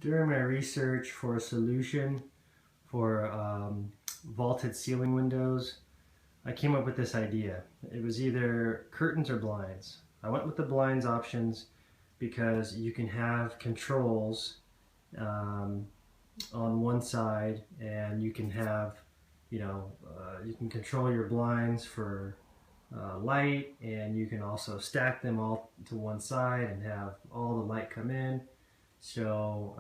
During my research for a solution for vaulted ceiling windows, I came up with this idea. It was either curtains or blinds. I went with the blinds options because you can have controls on one side, and you can have, you can control your blinds for light, and you can also stack them all to one side and have all the light come in. So,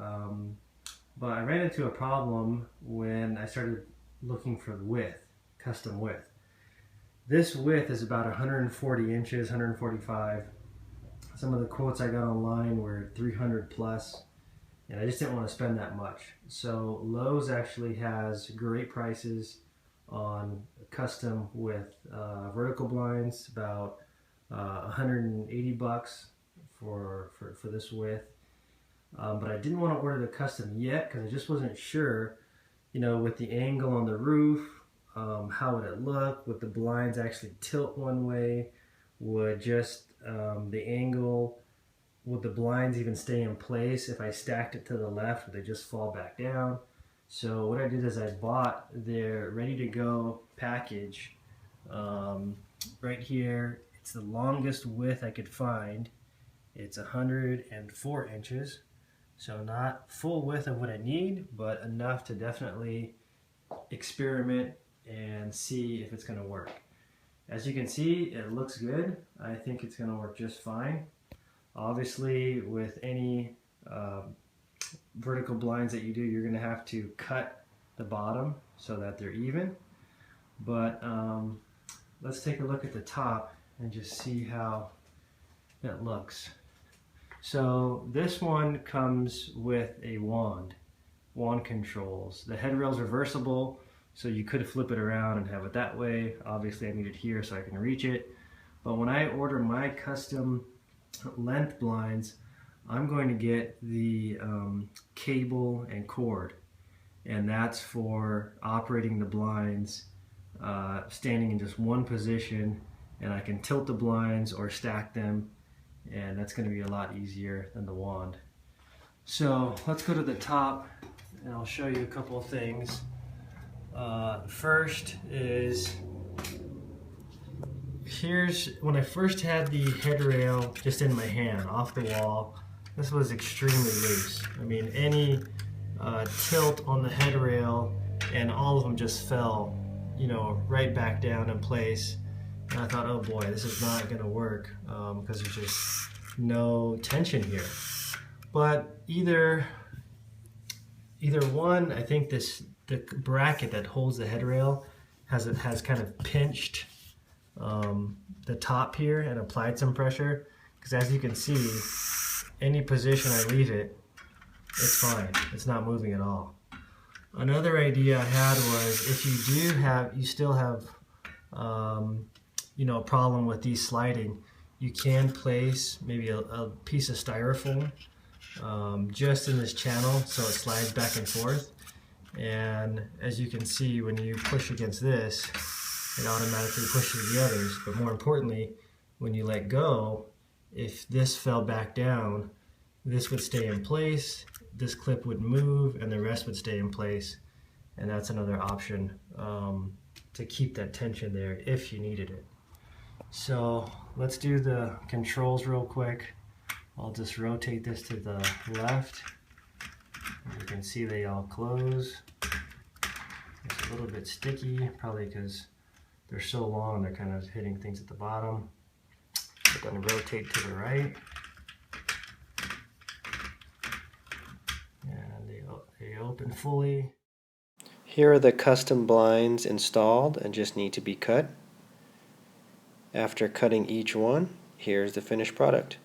but I ran into a problem when I started looking for the width, custom width. This width is about 140 inches, 145. Some of the quotes I got online were 300 plus, and I just didn't want to spend that much. So Lowe's actually has great prices on custom with vertical blinds, about 180 bucks for this width. But I didn't want to order the custom yet because I just wasn't sure, with the angle on the roof, how would it look? Would the blinds actually tilt one way? Would just the angle, would the blinds even stay in place if I stacked it to the left? Would they just fall back down? So what I did is I bought their ready-to-go package right here. It's the longest width I could find. It's 104 inches. So not full width of what I need, but enough to definitely experiment and see if it's going to work. As you can see, it looks good. I think it's going to work just fine. Obviously, with any vertical blinds that you do, you're going to have to cut the bottom so that they're even. But let's take a look at the top and just see how it looks. So this one comes with a wand controls. The headrail's reversible, so you could flip it around and have it that way. Obviously I need it here so I can reach it. But when I order my custom length blinds, I'm going to get the cable and cord, and that's for operating the blinds standing in just one position, and I can tilt the blinds or stack them, and that's going to be a lot easier than the wand. So let's go to the top and I'll show you a couple of things. First is, here's when I first had the headrail just in my hand off the wall. This was extremely loose. I mean, any tilt on the headrail and all of them just fell, right back down in place. And I thought, oh boy, this is not going to work because there's just no tension here. But either one, I think the bracket that holds the headrail has kind of pinched the top here and applied some pressure. Because as you can see, any position I leave it, it's fine. It's not moving at all. Another idea I had was if you still have a problem with these sliding, you can place maybe a piece of styrofoam just in this channel so it slides back and forth. And as you can see, when you push against this, it automatically pushes the others. But more importantly, when you let go, if this fell back down, this would stay in place, this clip would move, and the rest would stay in place. And that's another option to keep that tension there if you needed it. So let's do the controls real quick. I'll just rotate this to the left. As you can see, they all close. It's a little bit sticky, probably because they're so long, they're kind of hitting things at the bottom. We're going to rotate to the right. And they open fully. Here are the custom blinds installed and just need to be cut. After cutting each one, here's the finished product.